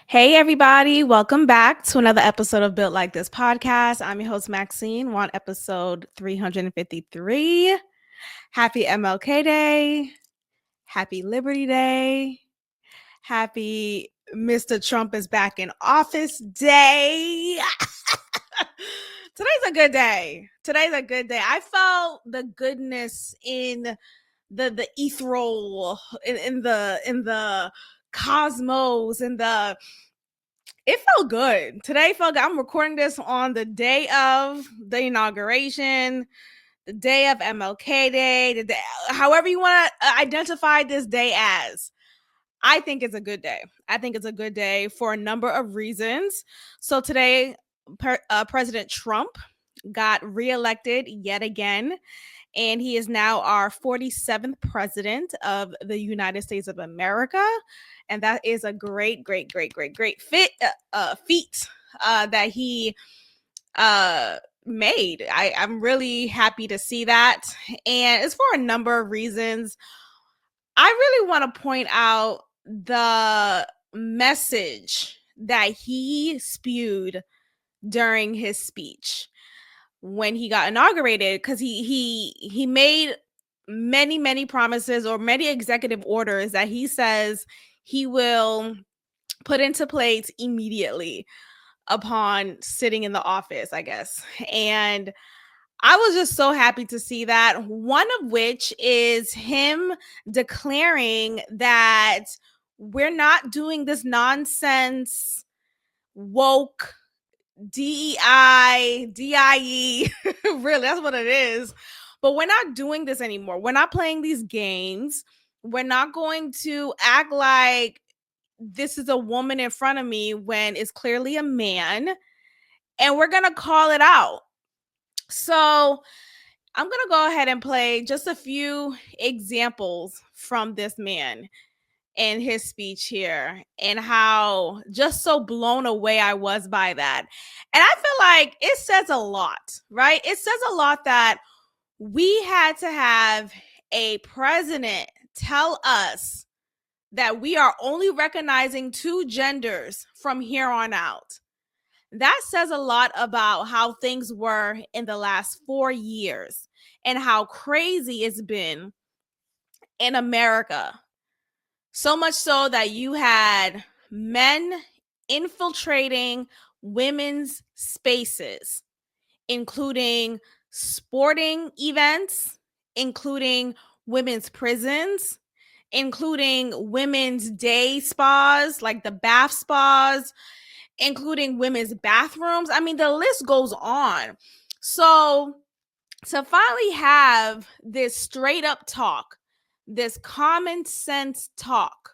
Hey, everybody. Welcome back to another episode of Built Like This podcast. I'm your host, Maxine. We're on episode 353. Happy MLK Day. Happy Liberty Day. Happy Mr. Trump is back in office day. Today's a good day. Today's a good day. I felt the goodness in the ethereal, in the cosmos, in the it felt good. Today felt good. I'm recording this on the day of the inauguration, the day of MLK Day, the day, however you want to identify this day as. I think it's a good day. I think it's a good day for a number of reasons. So today, President Trump got reelected yet again, and he is now our 47th president of the United States of America. And that is a great feat that he made. I'm really happy to see that. And it's for a number of reasons. I really want to point out the message that he spewed during his speech when he got inaugurated, because he made many promises or many executive orders that he says he will put into place immediately upon sitting in the office, I guess. And I was just so happy to see that. One of which is him declaring that we're not doing this nonsense woke DEI, DIE. Really, that's what it is. But we're not doing this anymore. We're not playing these games. We're not going to act like this is a woman in front of me when it's clearly a man. And we're going to call it out. So I'm going to go ahead and play just a few examples from this man and his speech here, and how just so blown away I was by that. And I feel like it says a lot, right? It says a lot that we had to have a president tell us that we are only recognizing two genders from here on out. That says a lot about how things were in the last 4 years and how crazy it's been in America. So much so that you had men infiltrating women's spaces, including sporting events, including women's prisons, including women's day spas, like the bath spas, including women's bathrooms. I mean, the list goes on. So to finally have this straight up talk, this common sense talk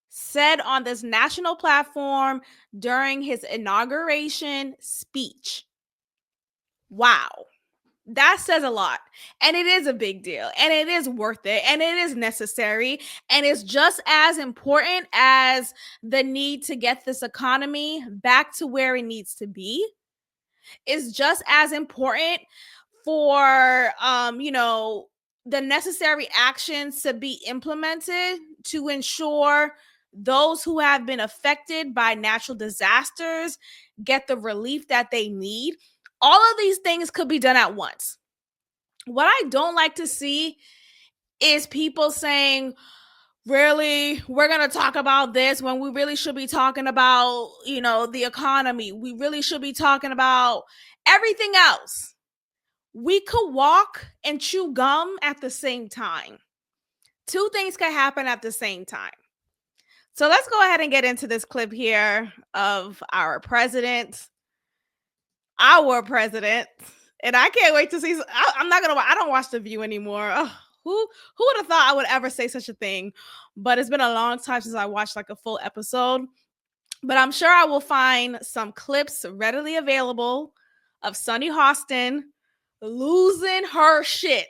said on this national platform during his inauguration speech. Wow. That says a lot. And it is a big deal. And it is worth it. And it is necessary. And it's just as important as the need to get this economy back to where it needs to be. It's just as important for the necessary actions to be implemented to ensure those who have been affected by natural disasters get the relief that they need. All of these things could be done at once. What I don't like to see is people saying, really, we're going to talk about this when we really should be talking about, the economy. We really should be talking about everything else. We could walk and chew gum at the same time. Two things can happen at the same time. So let's go ahead and get into this clip here of our president. And I can't wait to see. I don't watch The View anymore. Ugh, who would have thought I would ever say such a thing? But it's been a long time since I watched like a full episode. But I'm sure I will find some clips readily available of Sunny Hostin losing her shit,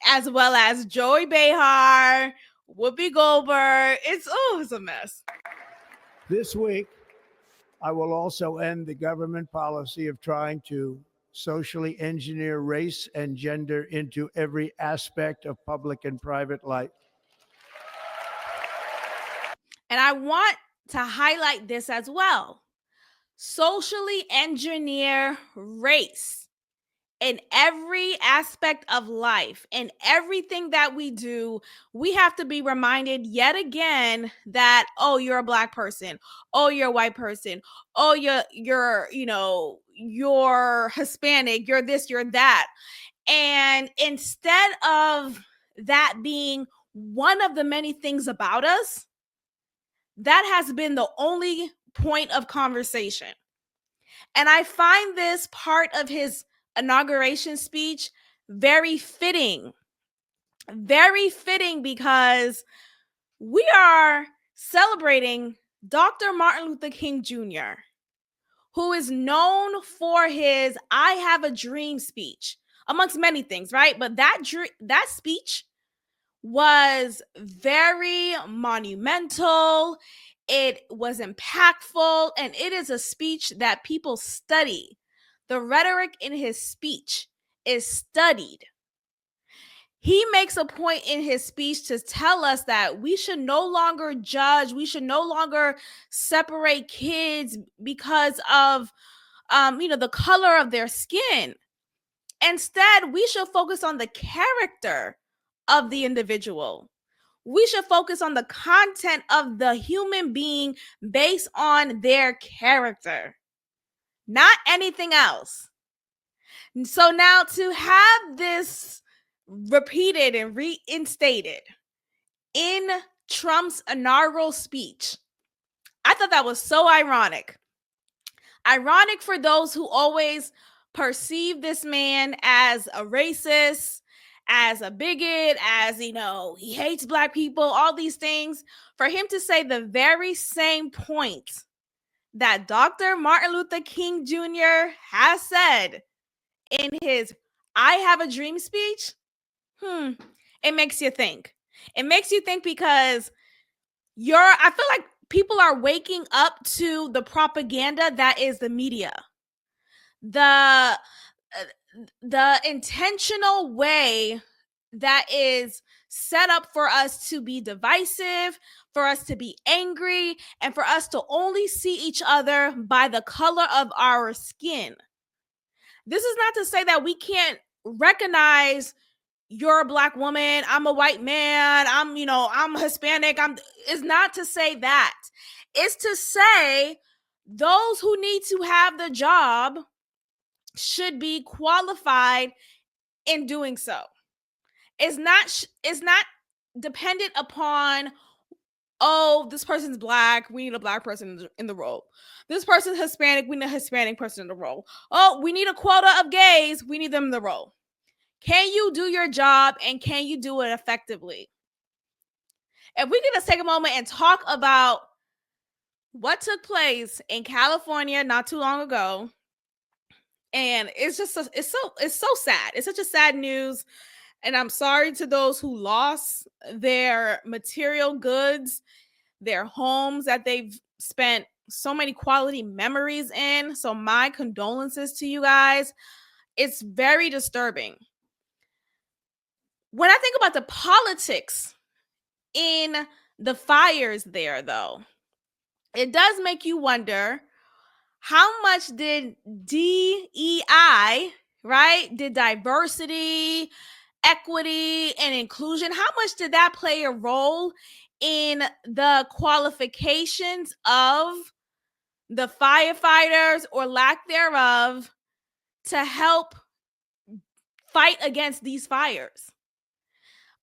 as well as Joey Behar, Whoopi Goldberg. It's a mess. This week, I will also end the government policy of trying to socially engineer race and gender into every aspect of public and private life. And I want to highlight this as well. Socially engineer race in every aspect of life, in everything that we do. We have to be reminded yet again that, oh, you're a Black person, oh, you're a white person, oh, you're Hispanic, you're this, you're that. And instead of that being one of the many things about us, that has been the only point of conversation. And I find this part of his inauguration speech very fitting because we are celebrating Dr. Martin Luther King Jr., who is known for his "I Have a Dream" speech, amongst many things, right? But that speech was very monumental. It was impactful, and it is a speech that people study. The rhetoric in his speech is studied. He makes a point in his speech to tell us that we should no longer judge, we should no longer separate kids because of the color of their skin. Instead, we should focus on the character of the individual. We should focus on the content of the human being based on their character, not anything else. So now to have this repeated and reinstated in Trump's inaugural speech, I thought that was so ironic. Ironic for those who always perceive this man as a racist, as a bigot, as, he hates Black people, all these things. For him to say the very same points that Dr. Martin Luther King Jr. has said in his "I Have a Dream" speech, it makes you think. It makes you think because I feel like people are waking up to the propaganda that is the media. The intentional way that is set up for us to be divisive, for us to be angry, and for us to only see each other by the color of our skin. This is not to say that we can't recognize you're a Black woman, I'm a white man, I'm Hispanic. It's not to say that. It's to say those who need to have the job should be qualified in doing so. It's not dependent upon, oh, this person's Black, we need a Black person in the role. This person's Hispanic, we need a Hispanic person in the role. Oh, we need a quota of gays, we need them in the role. Can you do your job, and can you do it effectively? If we can just take a moment and talk about what took place in California not too long ago, and it's so sad. It's such a sad news, and I'm sorry to those who lost their material goods, their homes that they've spent so many quality memories in. So my condolences to you guys. It's very disturbing. When I think about the politics in the fires there, though, it does make you wonder, how much did DEI, right? Did diversity, equity, and inclusion, how much did that play a role in the qualifications of the firefighters, or lack thereof, to help fight against these fires?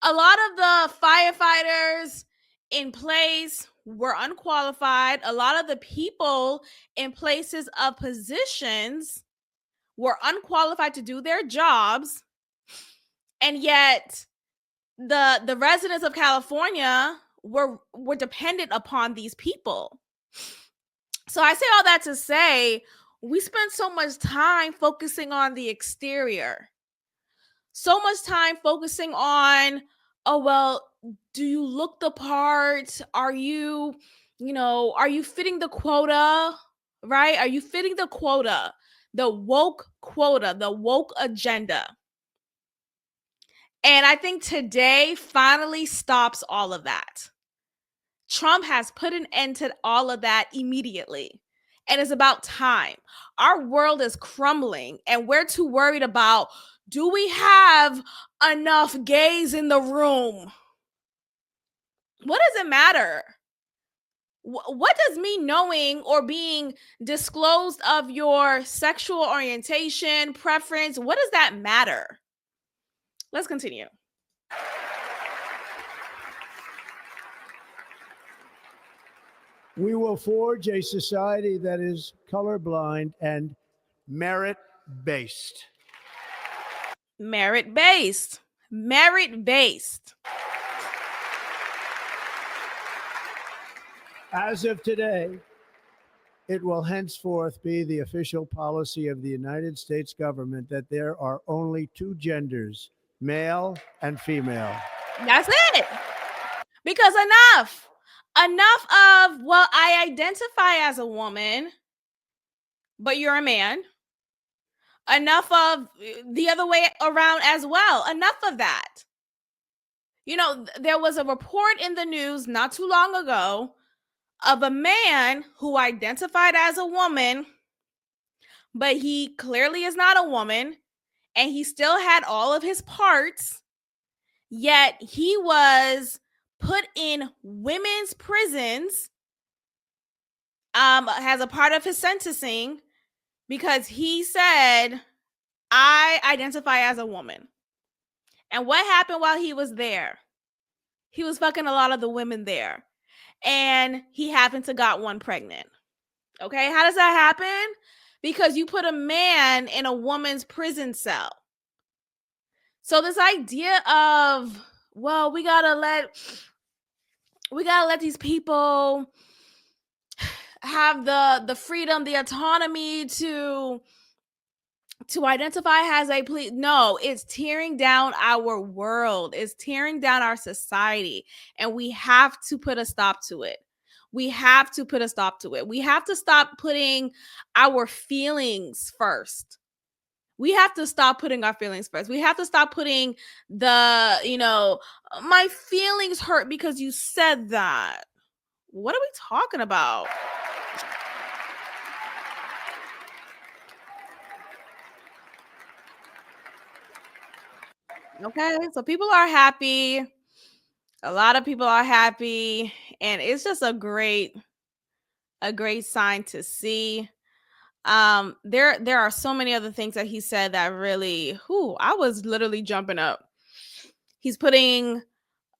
A lot of the firefighters in place were unqualified. A lot of the people in places of positions were unqualified to do their jobs. And yet the residents of California were dependent upon these people. So I say all that to say, we spend so much time focusing on the exterior. So much time focusing on, oh, well, do you look the part? Are you fitting the quota, right? Are you fitting the quota, the woke quota, the woke agenda? And I think today finally stops all of that. Trump has put an end to all of that immediately. And it's about time. Our world is crumbling, and we're too worried about, do we have enough gays in the room? What does it matter? What does me knowing or being disclosed of your sexual orientation, preference, what does that matter? Let's continue. We will forge a society that is colorblind and merit-based. Merit-based. Merit-based. As of today, it will henceforth be the official policy of the United States government that there are only two genders, male and female. That's it. Because enough of, well, I identify as a woman, but you're a man. Enough of the other way around as well. Enough of that. You know, there was a report in the news not too long ago of a man who identified as a woman, but he clearly is not a woman, and he still had all of his parts, yet he was put in women's prisons as a part of his sentencing because he said, I identify as a woman. And what happened while he was there? He was fucking a lot of the women there, and he happened to got one pregnant. Okay, how does that happen? Because you put a man in a woman's prison cell. So this idea of, well, we gotta let these people have the freedom, the autonomy to identify as a police. No, it's tearing down our world. It's tearing down our society, and we have to put a stop to it. We have to put a stop to it. We have to stop putting our feelings first. We have to stop putting our feelings first. We have to stop putting my feelings hurt because you said that. What are we talking about? Okay, so people are happy. A lot of people are happy, and it's just a great sign to see. There are so many other things that he said that really, I was literally jumping up. He's putting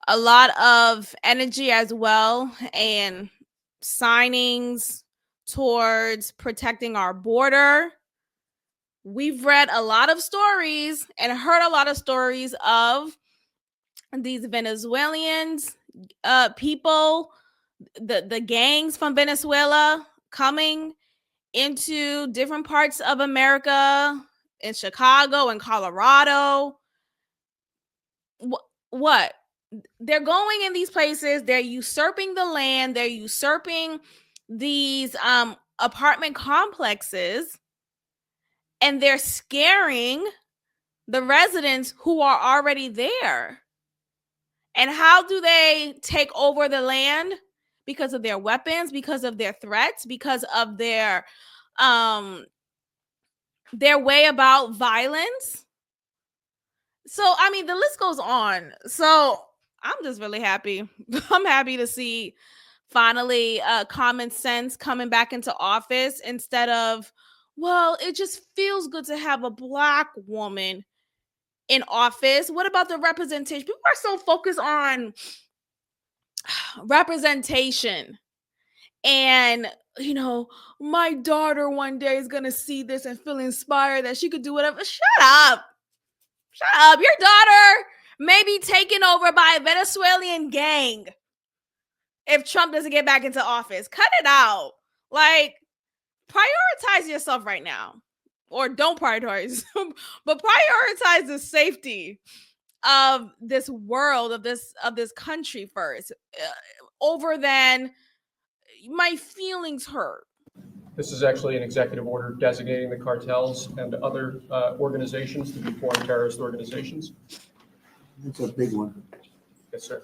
a lot of energy as well and signings towards protecting our border. We've read a lot of stories and heard a lot of stories of these Venezuelans, people, the gangs from Venezuela coming into different parts of America, in Chicago and Colorado. What? They're going in these places, they're usurping the land, they're usurping these apartment complexes, and they're scaring the residents who are already there. And how do they take over the land? Because of their weapons, because of their threats, because of their way about violence. So, I mean, the list goes on. So I'm just really happy. I'm happy to see finally common sense coming back into office instead of, well, it just feels good to have a Black woman in office. What about the representation? People are so focused on representation. And, my daughter one day is going to see this and feel inspired that she could do whatever. Shut up. Shut up. Your daughter may be taken over by a Venezuelan gang if Trump doesn't get back into office. Cut it out. Like, prioritize yourself right now. Or don't prioritize, but prioritize the safety of this world, of this country first, over than my feelings hurt. This is actually an executive order designating the cartels and other organizations to be foreign terrorist organizations. That's a big one. Yes, sir.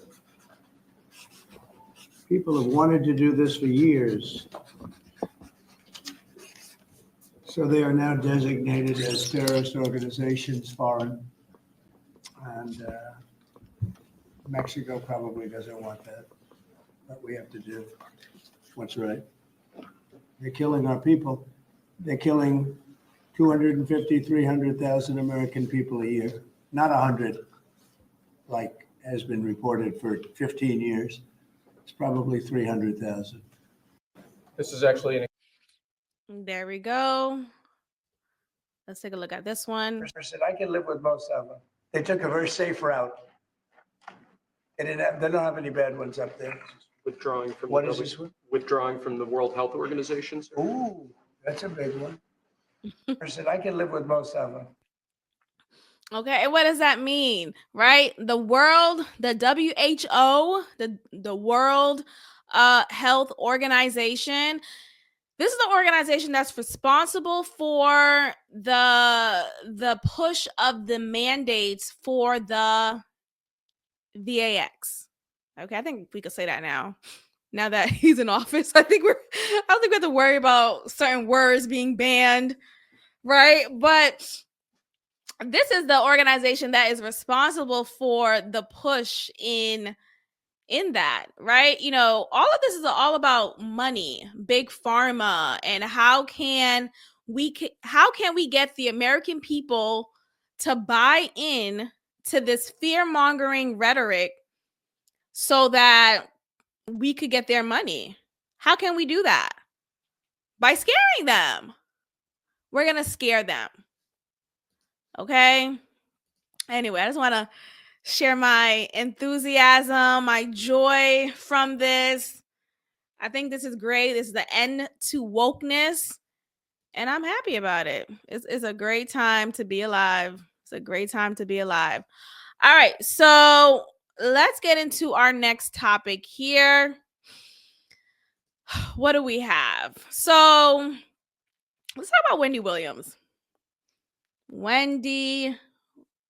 People have wanted to do this for years. So they are now designated as terrorist organizations, foreign. And Mexico probably doesn't want that. But we have to do what's right. They're killing our people. They're killing 250, 300,000 American people a year. Not 100, like has been reported for 15 years. It's probably 300,000. This is actually an There we go. Let's take a look at this one. I can live with most of them. They took a very safe route. They don't have any bad ones up there. withdrawing from What the is this one? withdrawing from the World Health Organization. Sir. Ooh, that's a big one. I can live with most of them. Okay, and what does that mean, right? The world, the WHO, the World Health Organization. This is the organization that's responsible for the push of the mandates for the VAX. Okay, I think we could say that now. Now that he's in office, I don't think we have to worry about certain words being banned, right? But this is the organization that is responsible for the push in that, right? You know, all of this is all about money, big pharma, and how can we get the American people to buy in to this fear-mongering rhetoric so that we could get their money? How can we do that? By scaring them. We're going to scare them. Okay? Anyway, I just want to share my enthusiasm, my joy from this. I think this is great. This is the end to wokeness, and I'm happy about it. It's a great time to be alive. It's a great time to be alive. All right, so let's get into our next topic here. What do we have? So let's talk about Wendy Williams. Wendy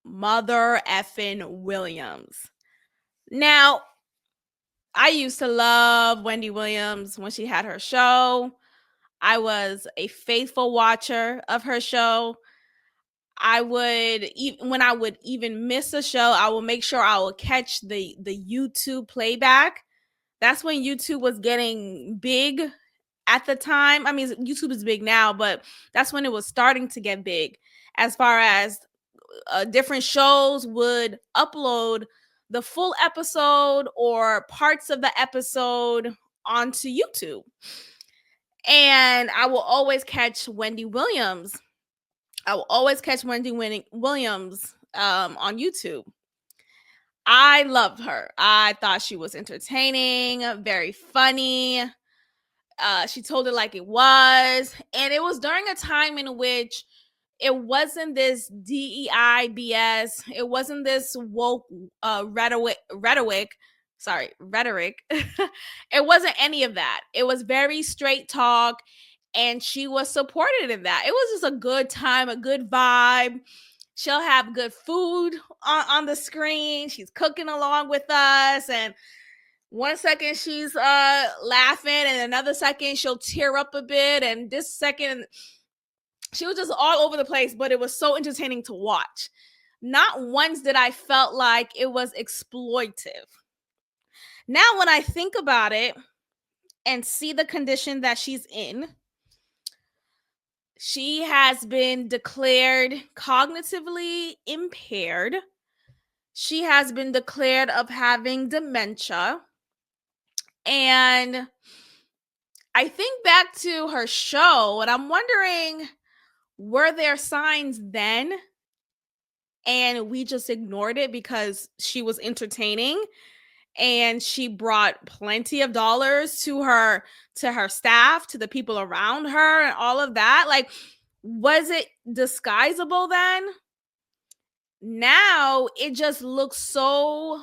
mother effing Williams. Now, I used to love Wendy Williams when she had her show. I was a faithful watcher of her show. When I would even miss a show, I will make sure I will catch the YouTube playback. That's when YouTube was getting big at the time. I mean, YouTube is big now, but that's when it was starting to get big as far as different shows would upload the full episode or parts of the episode onto YouTube. And I will always catch Wendy Williams. I will always catch Wendy Williams on YouTube. I loved her. I thought she was entertaining, very funny. She told it like it was. And it was during a time in which it wasn't this DEI BS. It wasn't this woke rhetoric. It wasn't any of that. It was very straight talk, and she was supported in that. It was just a good time, a good vibe. She'll have good food on the screen. She's cooking along with us, and one second she's laughing, and another second she'll tear up a bit, and this second she was just all over the place, but it was so entertaining to watch. Not once did I felt like it was exploitive. Now, when I think about it and see the condition that she's in, she has been declared cognitively impaired. She has been declared of having dementia. And I think back to her show, and I'm wondering, were there signs then and we just ignored it because she was entertaining and she brought plenty of dollars to her staff, to the people around her, and all of that? Like, was it disguisable then? Now it just looks so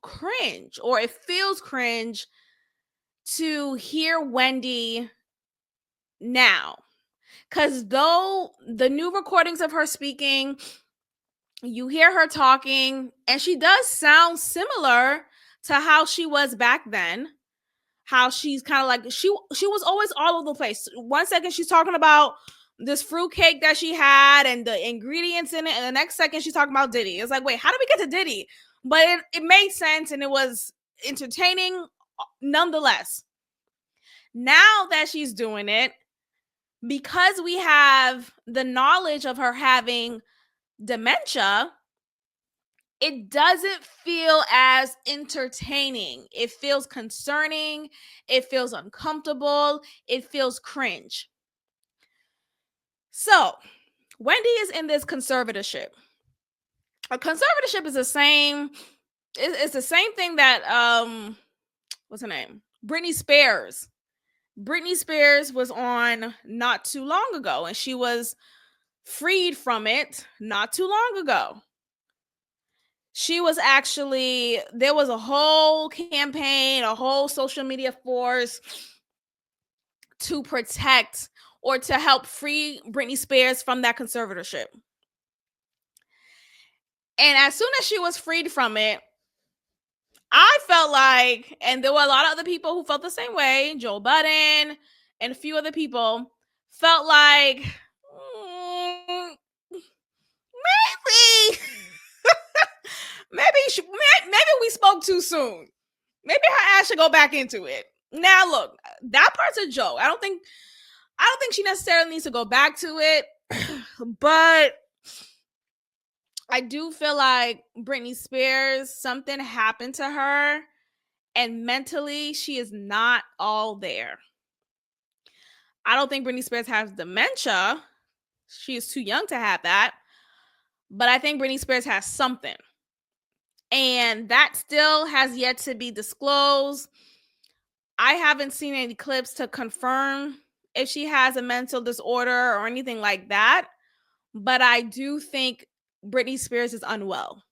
cringe, or it feels cringe to hear Wendy now. Because though the new recordings of her speaking, you hear her talking, and she does sound similar to how she was back then, how she's kind of like she was always all over the place. One second she's talking about this fruit cake that she had and the ingredients in it, and the next second she's talking about Diddy. It's like, wait, how did we get to Diddy? But it made sense and it was entertaining nonetheless. Now that she's doing it, because we have the knowledge of her having dementia, it doesn't feel as entertaining. It feels concerning. It feels uncomfortable. It feels cringe. So, Wendy is in this conservatorship. A conservatorship is the same. It's the same thing that what's her name? Britney Spears. Britney Spears was on not too long ago, and she was freed from it not too long ago. She was actually, there was a whole campaign, a whole social media force to protect or to help free Britney Spears from that conservatorship. And as soon as she was freed from it, I felt like, and there were a lot of other people who felt the same way, Joe Budden and a few other people felt like, maybe maybe we spoke too soon. Maybe her ass should go back into it. Now look, that part's a joke. I don't think she necessarily needs to go back to it, but I do feel like Britney Spears, something happened to her, and mentally she is not all there. I don't think Britney Spears has dementia. She is too young to have that. But I think Britney Spears has something. And that still has yet to be disclosed. I haven't seen any clips to confirm if she has a mental disorder or anything like that. But I do think Britney Spears is unwell.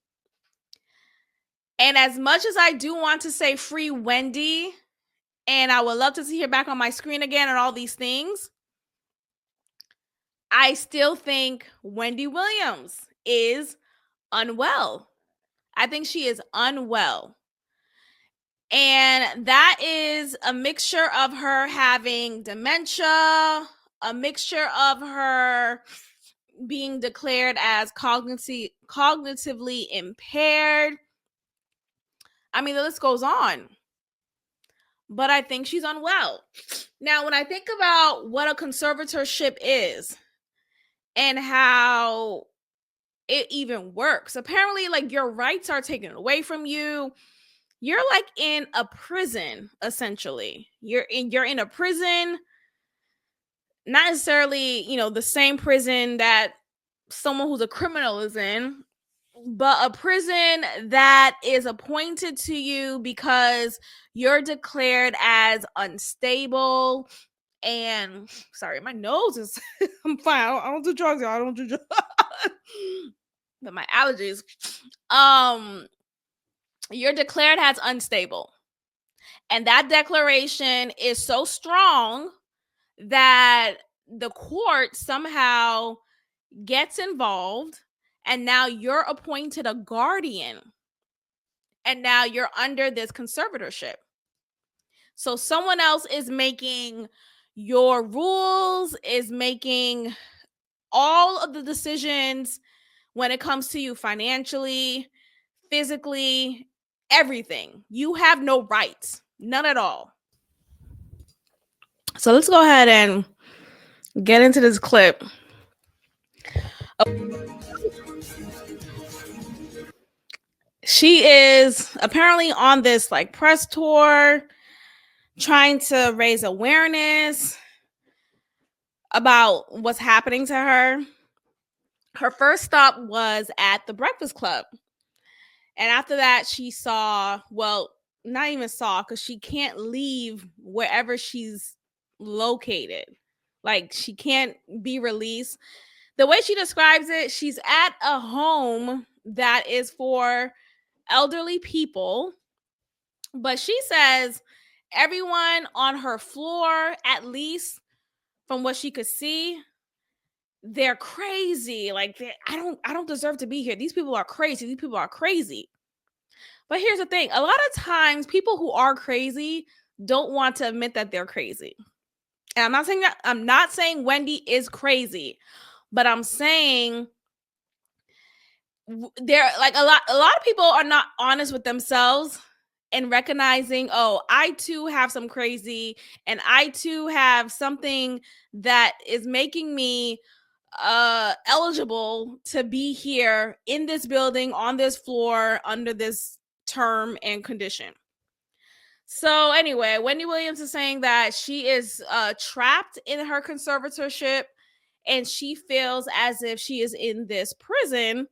And as much as I do want to say free Wendy, and I would love to see her back on my screen again and all these things, I still think Wendy Williams is unwell. I think she is unwell. And that is a mixture of her having dementia, a mixture of her being declared as cognitively impaired. I mean, the list goes on. But I think she's unwell. Now, when I think about what a conservatorship is and how it even works, apparently, like, your rights are taken away from you. You're like in a prison, essentially. You're in a prison, not necessarily, the same prison that someone who's a criminal is in, but a prison that is appointed to you because you're declared as unstable. And sorry, my nose is I'm fine. I don't do drugs, y'all. I don't do drugs. But my allergies. You're declared as unstable. And that declaration is so strong that the court somehow gets involved, and now you're appointed a guardian, and now you're under this conservatorship. So someone else is making your rules, is making all of the decisions when it comes to you financially, physically, everything. You have no rights, none at all. So let's go ahead and get into this clip. She is apparently on this like press tour trying to raise awareness about what's happening to her. Her first stop was at the Breakfast Club. And after that, she saw, well, not even saw, because she can't leave wherever she's located. Like, she can't be released. The way she describes it, she's at a home that is for elderly people. But she says everyone on her floor, at least from what she could see, they're crazy. Like, I don't deserve to be here. These people are crazy. These people are crazy. But here's the thing. A lot of times people who are crazy don't want to admit that they're crazy. And I'm not saying Wendy is crazy, but I'm saying they're like a lot of people are not honest with themselves and recognizing, oh, I too have some crazy, and I too have something that is making me eligible to be here in this building, on this floor, under this term and condition. So anyway, Wendy Williams is saying that she is trapped in her conservatorship, and she feels as if she is in this prison,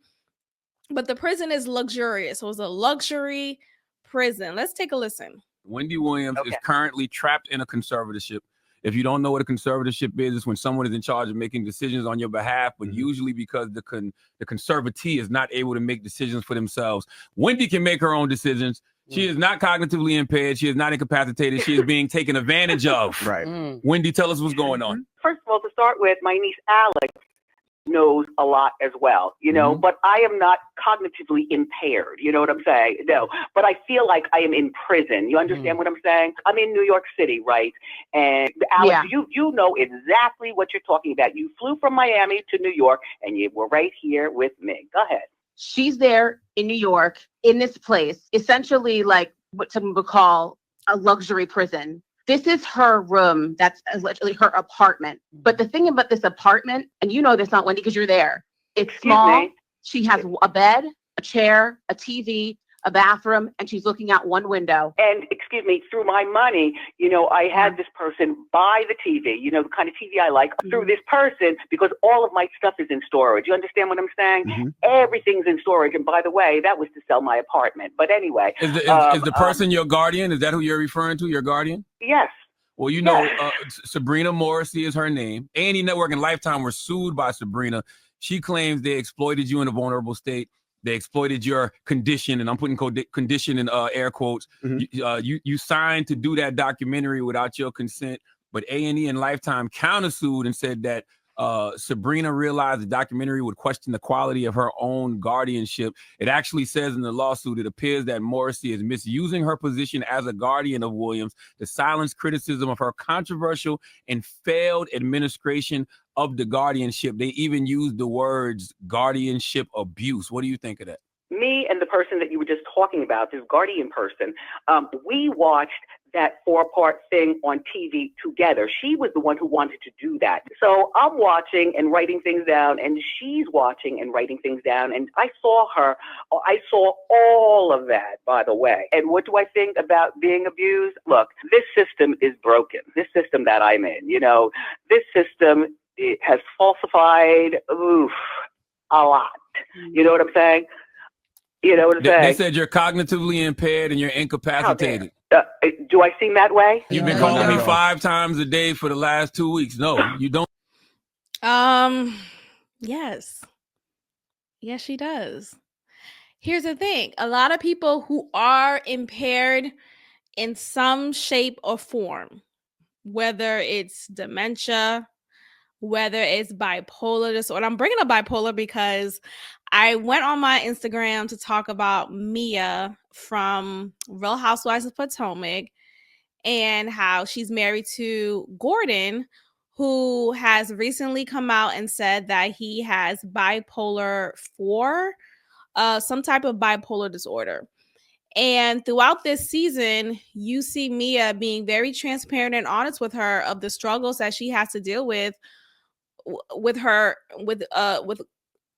but the prison is luxurious. So it's a luxury prison. Let's take a listen. Wendy Williams is currently trapped in a conservatorship. If you don't know what a conservatorship is, it's when someone is in charge of making decisions on your behalf, but usually because the conservatee is not able to make decisions for themselves. Wendy can make her own decisions. She is not cognitively impaired. She is not incapacitated. She is being taken advantage of. Right. Wendy, tell us what's going on. First of all, to start with, my niece Alex knows a lot as well, but I am not cognitively impaired. You know what I'm saying? No, but I feel like I am in prison. You understand what I'm saying? I'm in New York City, right? And Alex, you know exactly what you're talking about. You flew from Miami to New York and you were right here with me. Go ahead. She's there in New York, in this place, essentially like what some would call a luxury prison. This is her room. That's literally her apartment. But the thing about this apartment, and you know this, not Wendy, because you're there, it's small. She has a bed, a chair, a TV, a bathroom, and she's looking out one window. And excuse me, through my money, I had this person buy the TV, the kind of TV I like, through this person, because all of my stuff is in storage. You understand what I'm saying? Everything's in storage. And by the way, that was to sell my apartment. But anyway. Is the person your guardian? Is that who you're referring to, your guardian? Yes. Well, Sabrina Morrissey is her name. A&E Network and Lifetime were sued by Sabrina. She claims they exploited you in a vulnerable state. They exploited your condition, and I'm putting condition in air quotes. You signed to do that documentary without your consent, but A&E and Lifetime countersued and said that Sabrina realized the documentary would question the quality of her own guardianship. It actually says in the lawsuit, it appears that Morrissey is misusing her position as a guardian of Williams to silence criticism of her controversial and failed administration of the guardianship. They even used the words guardianship abuse. What do you think of that? Me and the person that you were just talking about, this guardian person, we watched that 4-part thing on TV together. She was the one who wanted to do that. So I'm watching and writing things down, and she's watching and writing things down. And I saw all of that, by the way. And what do I think about being abused? Look, this system is broken. This system that I'm in, this system, it has falsified a lot. You know what I'm saying? You know what I'm saying? They said you're cognitively impaired and you're incapacitated. Do I seem that way? You've been calling me 5 times a day for the last 2 weeks. No, you don't. Yes. Yes, she does. Here's the thing. A lot of people who are impaired in some shape or form, whether it's dementia, whether it's bipolar disorder. I'm bringing up bipolar because I went on my Instagram to talk about Mia from Real Housewives of Potomac and how she's married to Gordon, who has recently come out and said that he has bipolar 4, some type of bipolar disorder. And throughout this season, you see Mia being very transparent and honest with her of the struggles that she has to deal with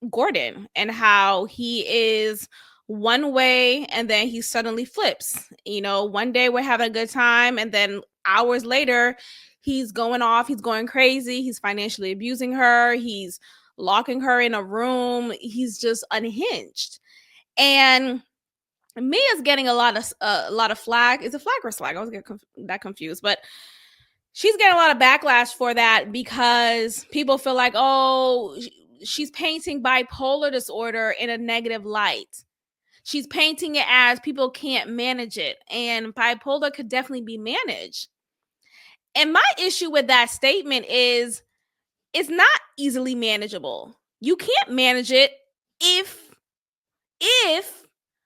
Gordon, and how he is one way and then he suddenly flips. One day we're having a good time and then hours later he's going off, he's going crazy, he's financially abusing her, he's locking her in a room, he's just unhinged. And Mia's getting a lot of flag. Is it flag or slag? I was getting that confused, but she's getting a lot of backlash for that because people feel like, oh, she's painting bipolar disorder in a negative light. She's painting it as people can't manage it, and bipolar could definitely be managed. And my issue with that statement is it's not easily manageable. You can't manage it if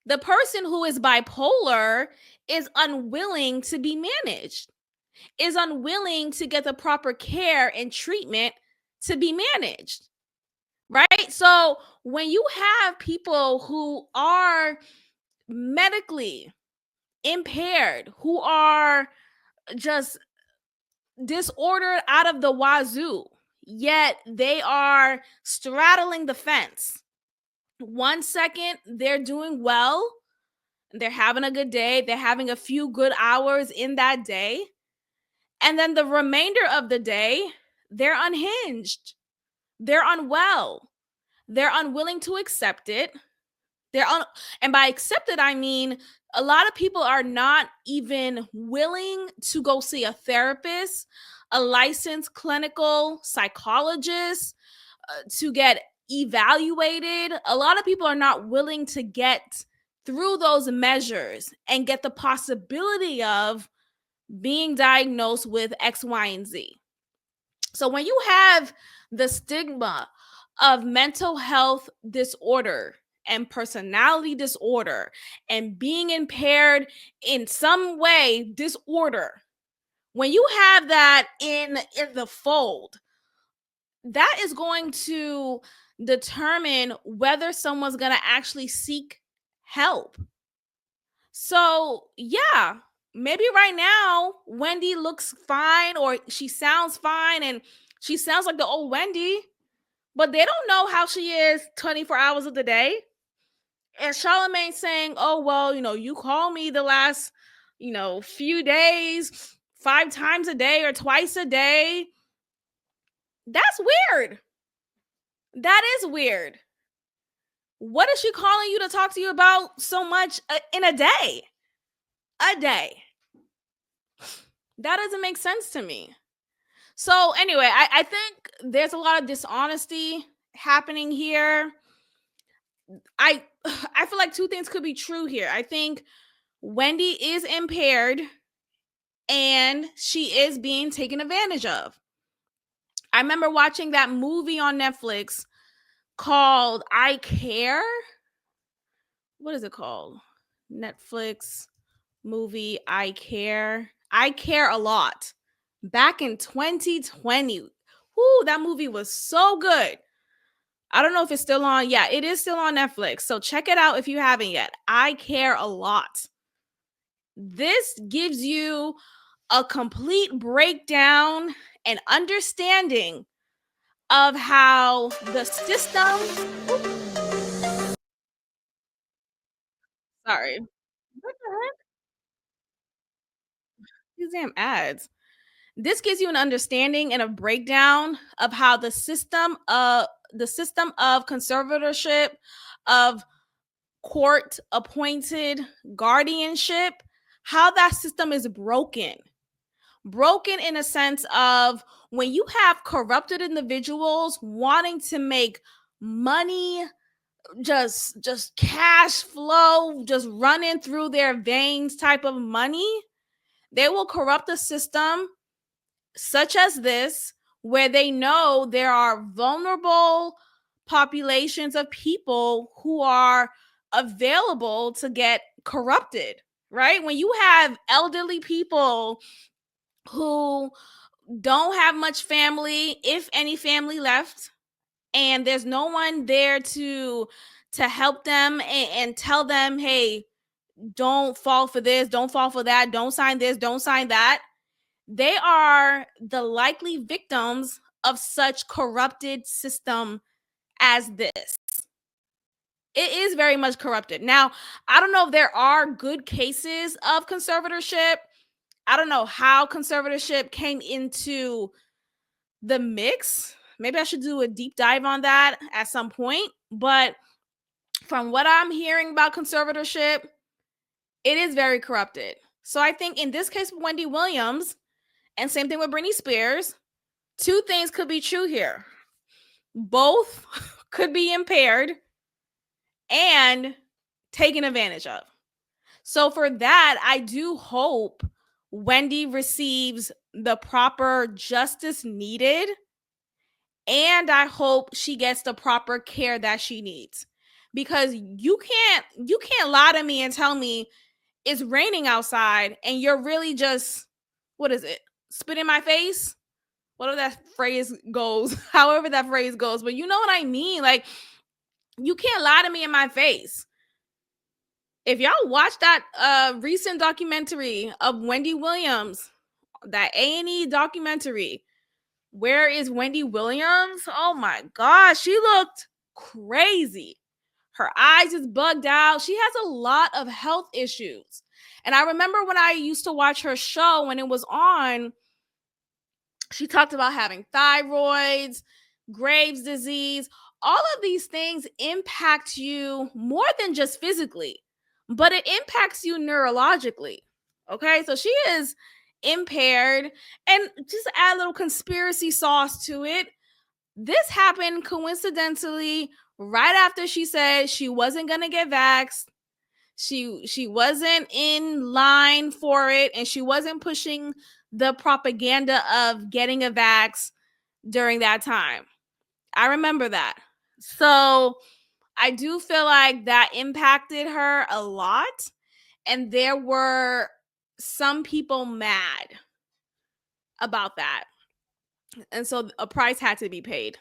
the person who is bipolar is unwilling to be managed, is unwilling to get the proper care and treatment to be managed, right? So when you have people who are medically impaired, who are just disordered out of the wazoo, yet they are straddling the fence. 1 second, they're doing well, they're having a good day, they're having a few good hours in that day. And then the remainder of the day, they're unhinged, they're unwell, they're unwilling to accept it. And by accept it, I mean a lot of people are not even willing to go see a therapist, a licensed clinical psychologist, to get evaluated. A lot of people are not willing to get through those measures and get the possibility of being diagnosed with X, Y, and Z. So when you have the stigma of mental health disorder and personality disorder and being impaired in some way, disorder, when you have that in the fold, that is going to determine whether someone's going to actually seek help. So, yeah, maybe right now Wendy looks fine, or she sounds fine, and she sounds like the old Wendy, but they don't know how she is 24 hours of the day. And Charlamagne saying, oh, well, you call me the last, few days, 5 times a day or twice a day. That's weird. That is weird. What is she calling you to talk to you about so much in a day? A day. That doesn't make sense to me. So anyway, I think there's a lot of dishonesty happening here. I feel like 2 things could be true here. I think Wendy is impaired and she is being taken advantage of. I remember watching that movie on Netflix called I Care. What is it called? Netflix movie I Care. I Care a Lot. Back in 2020. Whoo, that movie was so good. I don't know if it's still on. Yeah, it is still on Netflix. So check it out if you haven't yet. I Care a Lot. This gives you a complete breakdown and understanding of how the system. Sorry. What the heck? These damn ads. This gives you an understanding and a breakdown of how the system of conservatorship, of court appointed guardianship, how that system is broken. Broken in a sense of when you have corrupted individuals wanting to make money, just cash flow, just running through their veins type of money, they will corrupt the system such as this, where they know there are vulnerable populations of people who are available to get corrupted, right? When you have elderly people who don't have much family, if any family left, and there's no one there to help them and tell them, hey, don't fall for this, don't fall for that, don't sign this, don't sign that. They are the likely victims of such corrupted system as this. It is very much corrupted. Now, I don't know if there are good cases of conservatorship. I don't know how conservatorship came into the mix. Maybe I should do a deep dive on that at some point. But from what I'm hearing about conservatorship, it is very corrupted. So I think in this case, Wendy Williams, and same thing with Britney Spears, 2 things could be true here. Both could be impaired and taken advantage of. So for that, I do hope Wendy receives the proper justice needed, and I hope she gets the proper care that she needs. Because you can't lie to me and tell me it's raining outside and you're really just, what is it? Spit in my face? Whatever that phrase goes, however that phrase goes, but you know what I mean? Like, you can't lie to me in my face. If y'all watch that recent documentary of Wendy Williams, that A&E documentary, Where is Wendy Williams? Oh my gosh, she looked crazy. Her eyes is bugged out. She has a lot of health issues. And I remember when I used to watch her show when it was on, she talked about having thyroids, Graves' disease. All of these things impact you more than just physically, but it impacts you neurologically. Okay, so she is impaired. And just to add a little conspiracy sauce to it, this happened coincidentally right after she said she wasn't going to get vaxxed. She wasn't in line for it, and she wasn't pushing the propaganda of getting a vax during that time. I remember that. So I do feel like that impacted her a lot. And there were some people mad about that. And so a price had to be paid.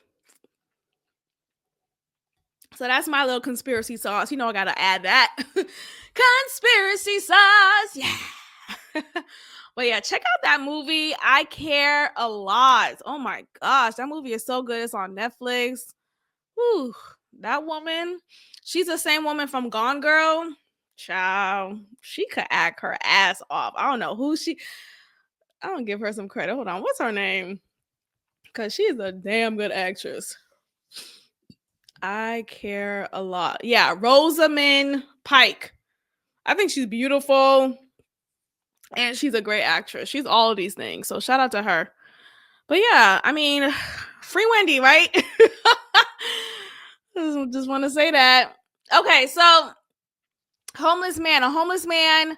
So that's my little conspiracy sauce. You know, I got to add that. Conspiracy sauce. Yeah. But yeah, check out that movie. I Care a Lot. Oh my gosh, that movie is so good. It's on Netflix. Whew, that woman, she's the same woman from Gone Girl. Child, she could act her ass off. I don't know who she, I don't give her some credit. Hold on, what's her name? Because she's a damn good actress. I Care a Lot. Yeah, Rosamund Pike. I think she's beautiful. And she's a great actress. She's all of these things. So shout out to her. But yeah, I mean, free Wendy, right? Just want to say that. Okay, so homeless man. A homeless man.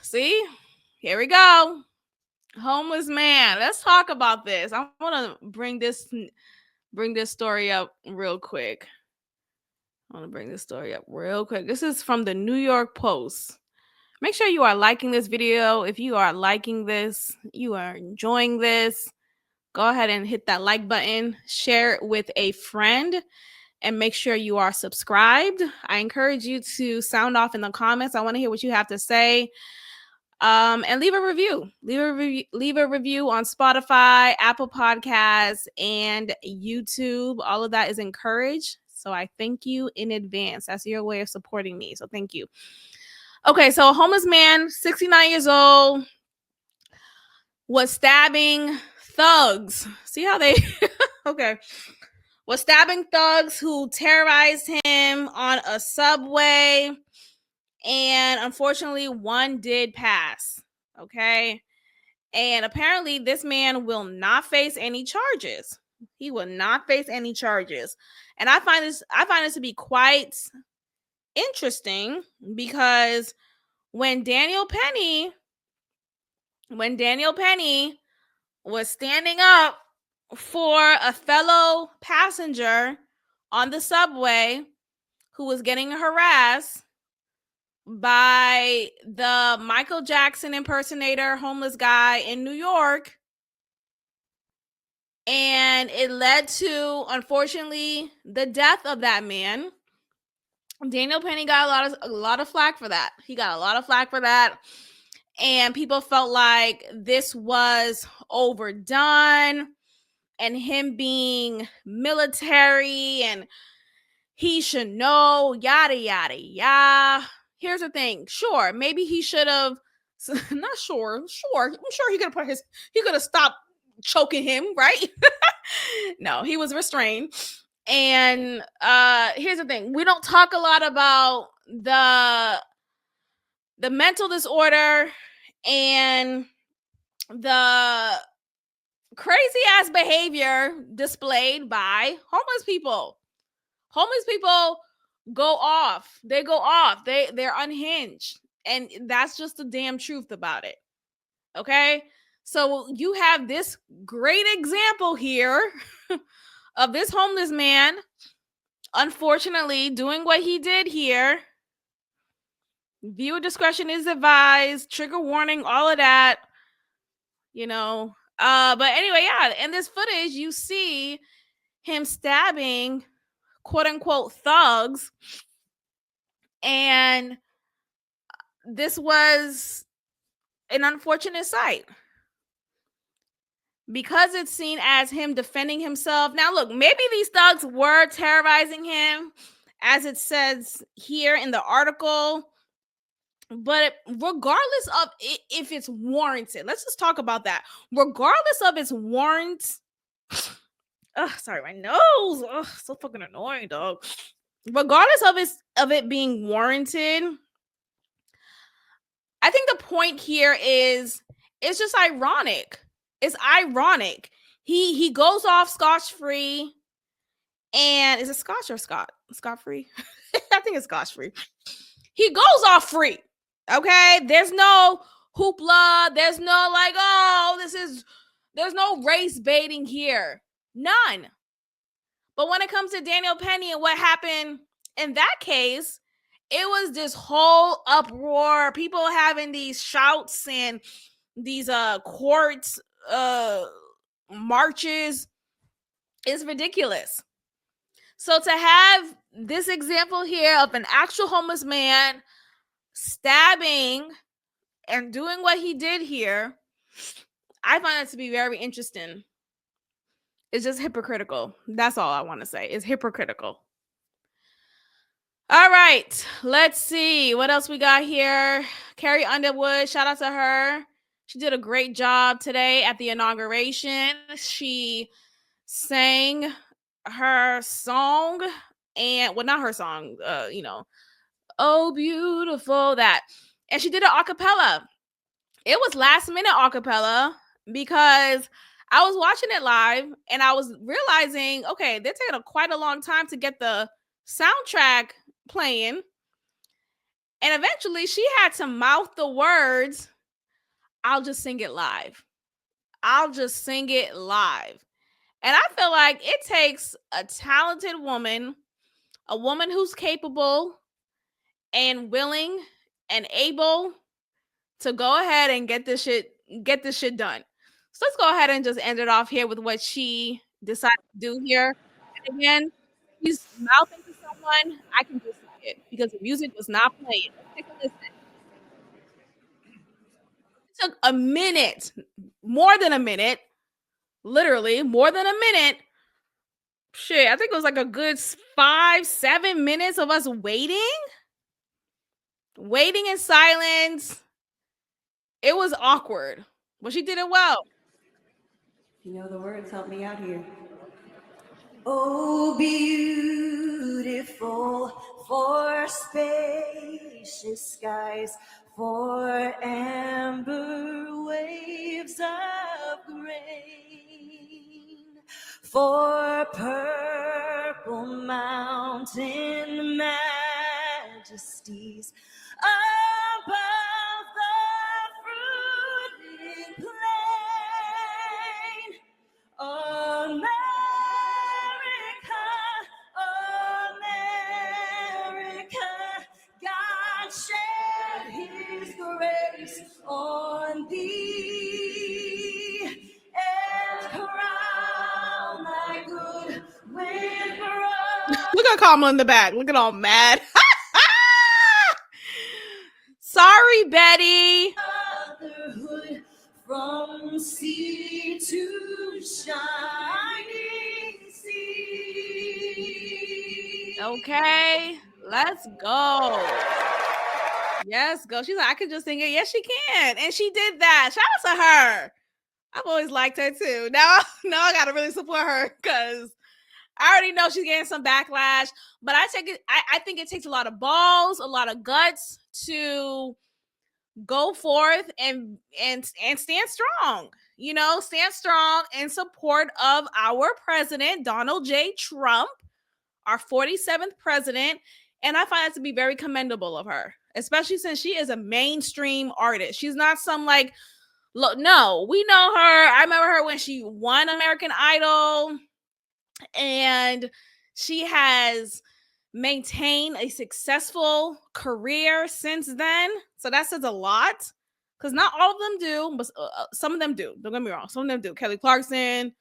See? Here we go. Homeless man. Let's talk about this. I want to bring this story up real quick. This is from the New York Post. Make sure you are liking this video. If you are liking this, you are enjoying this, go ahead and hit that like button, share it with a friend, and make sure you are subscribed. I encourage you to sound off in the comments. I want to hear what you have to say. And leave a review. Leave a review on Spotify, Apple Podcasts, and YouTube. All of that is encouraged. So I thank you in advance. That's your way of supporting me. So thank you. Okay, so a homeless man, 69 years old, was stabbing thugs. See how they okay. Was stabbing thugs who terrorized him on a subway. And unfortunately, one did pass. Okay. And apparently, this man will not face any charges. He will not face any charges. And I find this to be quite interesting because when Daniel Penny was standing up for a fellow passenger on the subway who was getting harassed by the Michael Jackson impersonator homeless guy in New York, and it led to, unfortunately, the death of that man. Daniel Penny got a lot of flack for that. He got a lot of flack for that. And people felt like this was overdone and him being military and he should know, yada, yada, yada. Here's the thing. Sure, maybe he should have, not sure. I'm sure he could have stopped choking him, right? No, he was restrained. And here's the thing. We don't talk a lot about the mental disorder and the crazy ass behavior displayed by homeless people. Homeless people go off. They go off. They're unhinged. And that's just the damn truth about it. Okay? So you have this great example here of this homeless man, unfortunately, doing what he did here. Viewer discretion is advised. Trigger warning, all of that. But anyway, yeah. In this footage, you see him stabbing quote unquote thugs, and this was an unfortunate sight because it's seen as him defending himself. Now, look, maybe these thugs were terrorizing him, as it says here in the article. But regardless of if it's warranted, let's just talk about that. Regardless of its warrant, sorry, my nose. So fucking annoying, dog. Regardless of it being warranted, I think the point here is it's just ironic. It's ironic. He goes off scotch-free, and is it Scotch or Scott? Scot-free? I think it's scotch-free. He goes off free. Okay? There's no hoopla. There's no like, there's no race baiting here. None. But when it comes to Daniel Penny and what happened in that case, it was this whole uproar, people having these shouts and these court marches. Is ridiculous. So to have this example here of an actual homeless man stabbing and doing what he did here, I find that to be very interesting. It's just hypocritical. That's all I want to say. It's hypocritical. All right, let's see what else we got here. Carrie Underwood, shout out to her. She did a great job today at the inauguration. She sang her song, and well, not her song, oh beautiful, that, and she did it a cappella. It was last minute a cappella because I was watching it live and I was realizing, okay, they're taking quite a long time to get the soundtrack playing, and eventually she had to mouth the words, I'll just sing it live. I'll just sing it live. And I feel like it takes a talented woman, a woman who's capable and willing and able to go ahead and get this shit done. So let's go ahead and just end it off here with what she decided to do here. And again, she's mouthing to someone. I can just see it because the music was not playing. Let's take a listen. It took a minute, more than a minute, literally more than a minute. Shit, I think it was like a good 5-7 minutes of us waiting in silence. It was awkward, but she did it well. You know the words, help me out here. Oh, beautiful for spacious skies, for amber waves of grain, for purple mountain majesties above the fruiting plain. America, America, God shed his grace on thee and crown thy good with Look at Kamala in the back, looking all mad. Sorry, Betty. brotherhood from sea to shining sea. Okay, let's go. Yes, go. She's like, I can just sing it. Yes, she can. And she did that. Shout out to her. I've always liked her too. Now I gotta really support her because I already know she's getting some backlash. But I think it takes a lot of balls, a lot of guts to go forth and stand strong. Stand strong in support of our president, Donald J. Trump, our 47th president. And I find that to be very commendable of her, especially since she is a mainstream artist. She's not some like, no, we know her. I remember her when she won American Idol, and she has maintain a successful career since then. So that says a lot, because not all of them do, but some of them do. Don't get me wrong. Some of them do. Kelly Clarkson,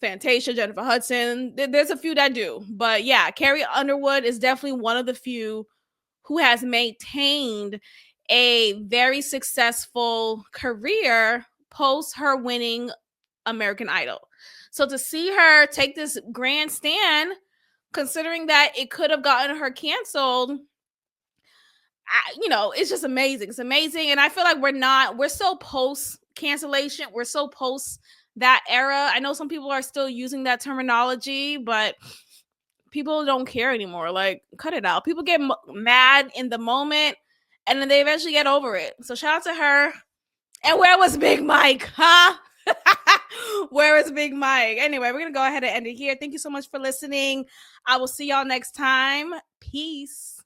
Fantasia, Jennifer Hudson. There's a few that do. But yeah, Carrie Underwood is definitely one of the few who has maintained a very successful career post her winning American Idol. So to see her take this grand stand, considering that it could have gotten her canceled, it's just amazing. It's amazing. And I feel like we're so post cancellation. We're so post that era. I know some people are still using that terminology, but people don't care anymore. Like, cut it out. People get mad in the moment and then they eventually get over it. So shout out to her. And where was Big Mike, huh? Where is Big Mike? Anyway, we're going to go ahead and end it here. Thank you so much for listening. I will see y'all next time. Peace.